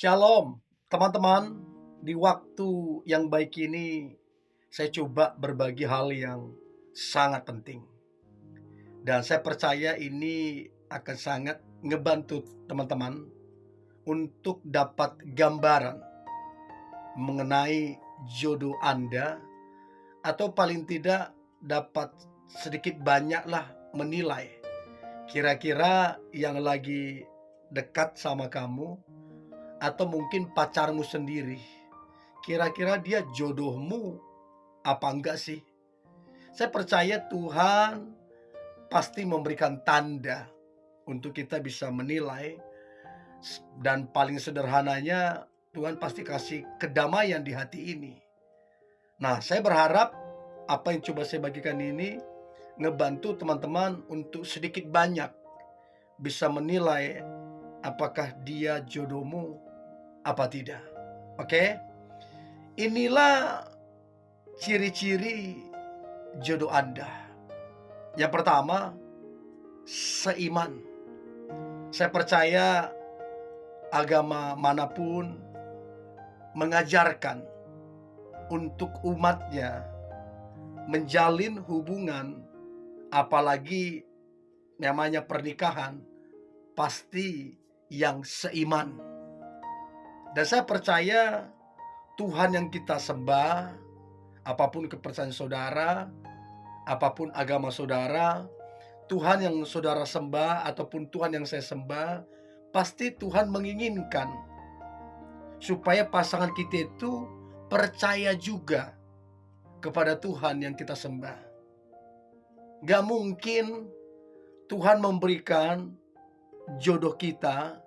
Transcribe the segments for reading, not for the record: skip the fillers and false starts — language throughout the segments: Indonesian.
Shalom, teman-teman. Di waktu yang baik ini, saya coba berbagi hal yang sangat penting. Dan saya percaya ini akan sangat ngebantu teman-teman untuk dapat gambaran mengenai jodoh Anda, atau paling tidak dapat sedikit banyaklah menilai kira-kira yang lagi dekat sama kamu atau mungkin pacarmu sendiri. Kira-kira dia jodohmu apa enggak sih? Saya percaya Tuhan pasti memberikan tanda untuk kita bisa menilai, dan paling sederhananya Tuhan pasti kasih kedamaian di hati ini. Nah, saya berharap apa yang coba saya bagikan ini ngebantu teman-teman untuk sedikit banyak bisa menilai apakah dia jodohmu apa tidak. Oke? Inilah ciri-ciri jodoh Anda. Yang pertama, seiman. Saya percaya agama manapun mengajarkan untuk umatnya menjalin hubungan, apalagi namanya pernikahan, pasti yang seiman. Dan saya percaya Tuhan yang kita sembah, apapun kepercayaan saudara, apapun agama saudara, Tuhan yang saudara sembah ataupun Tuhan yang saya sembah, pasti Tuhan menginginkan supaya pasangan kita itu percaya juga kepada Tuhan yang kita sembah. Gak mungkin Tuhan memberikan jodoh kita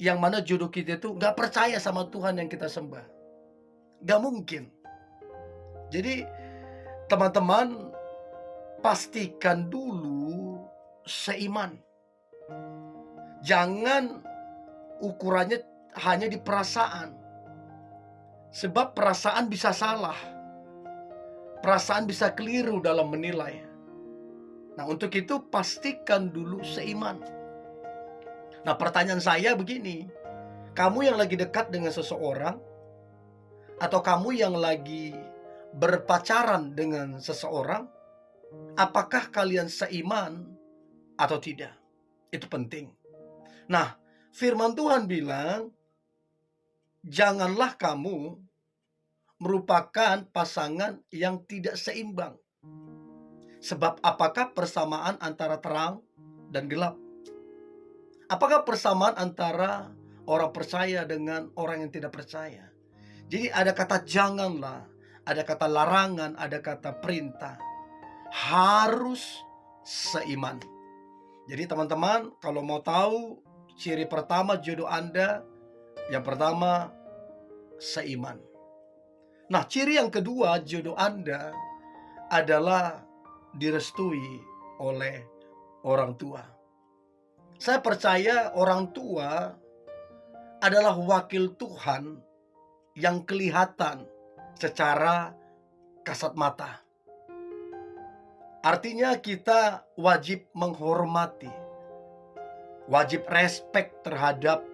yang mana jodoh kita itu gak percaya sama Tuhan yang kita sembah. Gak mungkin. Jadi teman-teman, pastikan dulu seiman. Jangan ukurannya hanya di perasaan. Sebab perasaan bisa salah. Perasaan bisa keliru dalam menilai. Nah, untuk itu pastikan dulu seiman. Nah, pertanyaan saya begini. Kamu yang lagi dekat dengan seseorang, atau kamu yang lagi berpacaran dengan seseorang, apakah kalian seiman atau tidak? Itu penting. Nah, firman Tuhan bilang, janganlah kamu merupakan pasangan yang tidak seimbang. Sebab apakah persamaan antara terang dan gelap? Apakah persamaan antara orang percaya dengan orang yang tidak percaya? Jadi ada kata janganlah, ada kata larangan, ada kata perintah. Harus seiman. Jadi teman-teman, kalau mau tahu ciri pertama jodoh Anda, yang pertama seiman. Nah, ciri yang kedua jodoh Anda adalah direstui oleh orang tua. Saya percaya orang tua adalah wakil Tuhan yang kelihatan secara kasat mata. Artinya kita wajib menghormati, wajib respek terhadap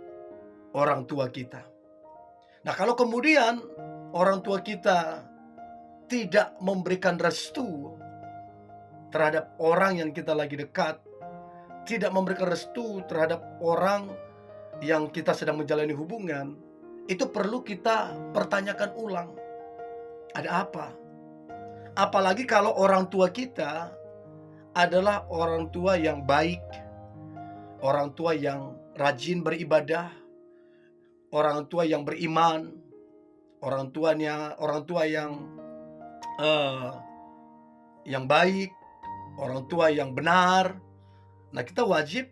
orang tua kita. Nah, kalau kemudian orang tua kita tidak memberikan restu terhadap orang yang kita lagi dekat, tidak memberikan restu terhadap orang yang kita sedang menjalani hubungan, itu perlu kita pertanyakan ulang. Ada apa? Apalagi kalau orang tua kita adalah orang tua yang baik, orang tua yang rajin beribadah, orang tua yang beriman, orang tua eh, yang baik, orang tua yang benar. Nah, kita wajib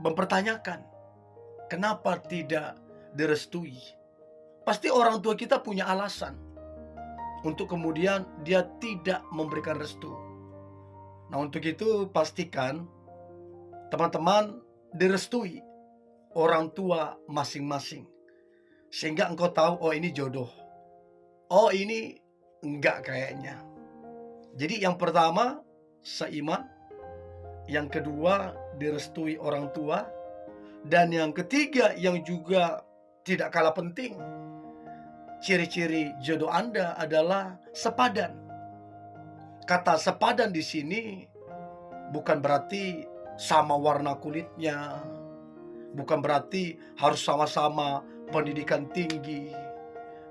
mempertanyakan, kenapa tidak direstui? Pasti orang tua kita punya alasan untuk kemudian dia tidak memberikan restu. Nah, untuk itu pastikan teman-teman direstui orang tua masing-masing. Sehingga engkau tahu, oh ini jodoh, oh ini enggak kayaknya. Jadi yang pertama seiman, yang kedua direstui orang tua, dan yang ketiga yang juga Tidak kalah penting, ciri-ciri jodoh Anda adalah sepadan. Kata sepadan di sini bukan berarti sama warna kulitnya, bukan berarti harus sama-sama pendidikan tinggi,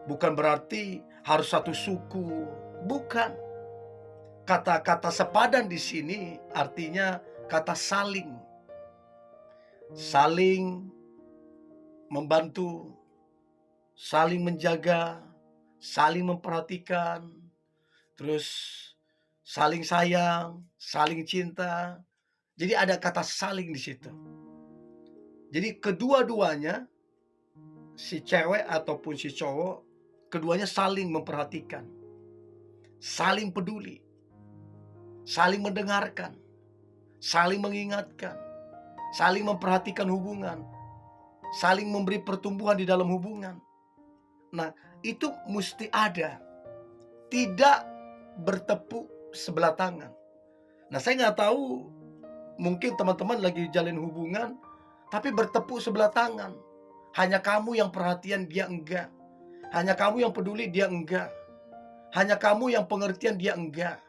bukan berarti harus satu suku, bukan. Kata-kata sepadan di sini artinya kata saling. Saling membantu, saling menjaga, saling memperhatikan, terus saling sayang, saling cinta. Jadi ada kata saling di situ. Jadi kedua-duanya, si cewek ataupun si cowok, keduanya saling memperhatikan, saling peduli, saling mendengarkan, saling mengingatkan, saling memperhatikan hubungan, saling memberi pertumbuhan di dalam hubungan. Nah, itu mesti ada. Tidak bertepuk sebelah tangan. Nah, saya nggak tahu, mungkin teman-teman lagi jalin hubungan, tapi bertepuk sebelah tangan. Hanya kamu yang perhatian, dia enggak. Hanya kamu yang peduli, dia enggak. Hanya kamu yang pengertian, dia enggak.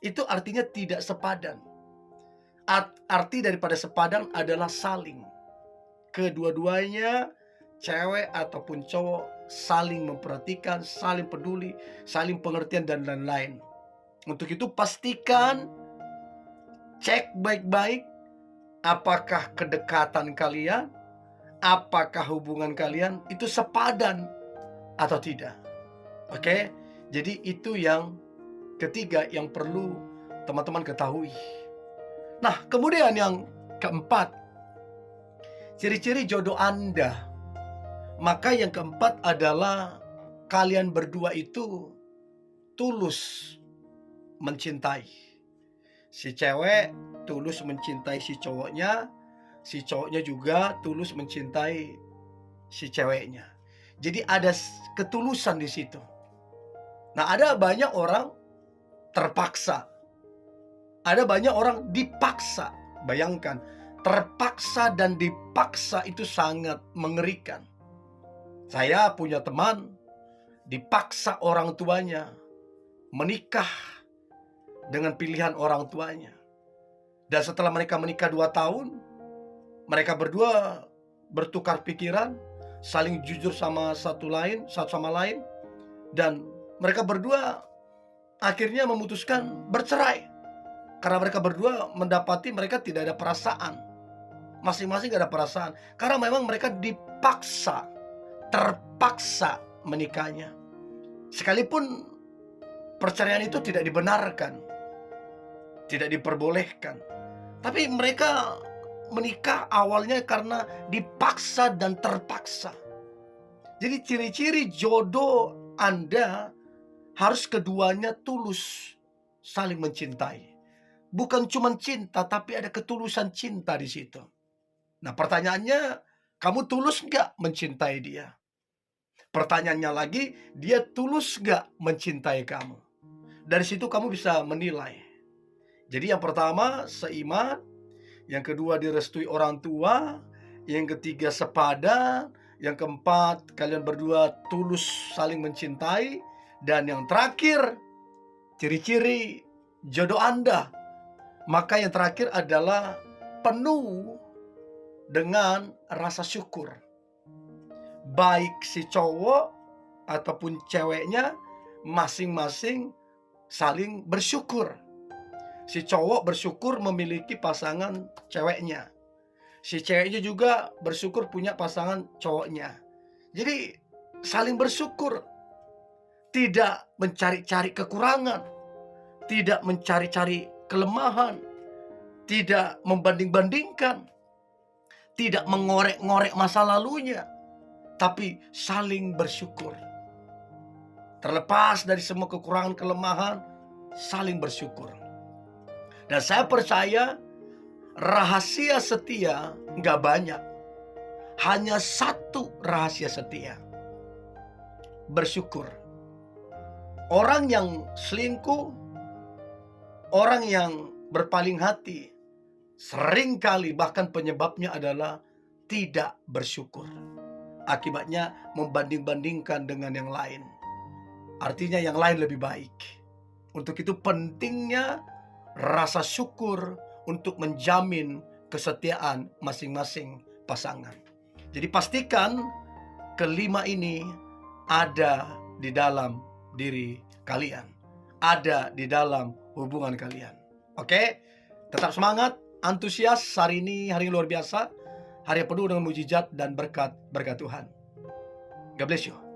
Itu artinya tidak sepadan. Arti daripada sepadan adalah saling. Kedua-duanya, cewek ataupun cowok, saling memperhatikan, saling peduli, saling pengertian, dan lain-lain. Untuk itu pastikan, cek baik-baik apakah kedekatan kalian, apakah hubungan kalian itu sepadan atau tidak. Oke? Jadi itu yang ketiga yang perlu teman-teman ketahui. Nah, kemudian yang keempat, ciri-ciri jodoh Anda. Maka yang keempat adalah kalian berdua itu tulus mencintai. Si cewek tulus mencintai si cowoknya juga tulus mencintai si ceweknya. Jadi ada ketulusan di situ. Nah, ada banyak orang terpaksa. Ada banyak orang dipaksa. Bayangkan, terpaksa dan dipaksa itu sangat mengerikan. Saya punya teman dipaksa orang tuanya menikah dengan pilihan orang tuanya. Dan setelah mereka menikah 2 tahun, mereka berdua bertukar pikiran, saling jujur satu sama lain, dan mereka berdua akhirnya memutuskan bercerai. Karena mereka berdua mendapati mereka tidak ada perasaan. Masing-masing gak ada perasaan. Karena memang mereka dipaksa, terpaksa menikahnya. Sekalipun perceraian itu tidak dibenarkan, tidak diperbolehkan, tapi mereka menikah awalnya karena dipaksa dan terpaksa. Jadi ciri-ciri jodoh Anda harus keduanya tulus saling mencintai. Bukan cuma cinta, tapi ada ketulusan cinta di situ. Nah, pertanyaannya, kamu tulus nggak mencintai dia? Pertanyaannya lagi, dia tulus gak mencintai kamu? Dari situ kamu bisa menilai. Jadi yang pertama, seiman. Yang kedua, direstui orang tua. Yang ketiga, sepadan. Yang keempat, kalian berdua tulus saling mencintai. Dan yang terakhir, ciri-ciri jodoh Anda. Maka yang terakhir adalah penuh dengan rasa syukur. Baik si cowok ataupun ceweknya masing-masing saling bersyukur. Si cowok bersyukur memiliki pasangan ceweknya. Si ceweknya juga bersyukur punya pasangan cowoknya. Jadi saling bersyukur. Tidak mencari-cari kekurangan. Tidak mencari-cari kelemahan. Tidak membanding-bandingkan. Tidak mengorek-ngorek masa lalunya. Tapi saling bersyukur. Terlepas dari semua kekurangan kelemahan, saling bersyukur. Dan saya percaya rahasia setia nggak banyak. Hanya satu rahasia setia. Bersyukur. Orang yang selingkuh, orang yang berpaling hati, seringkali bahkan penyebabnya adalah tidak bersyukur. Akibatnya membanding-bandingkan dengan yang lain. Artinya yang lain lebih baik. Untuk itu pentingnya rasa syukur untuk menjamin kesetiaan masing-masing pasangan. Jadi pastikan kelima ini ada di dalam diri kalian, ada di dalam hubungan kalian. Oke, tetap semangat, antusias. Hari ini hari yang luar biasa, hari yang penuh dengan mujizat dan berkat Tuhan. God bless you.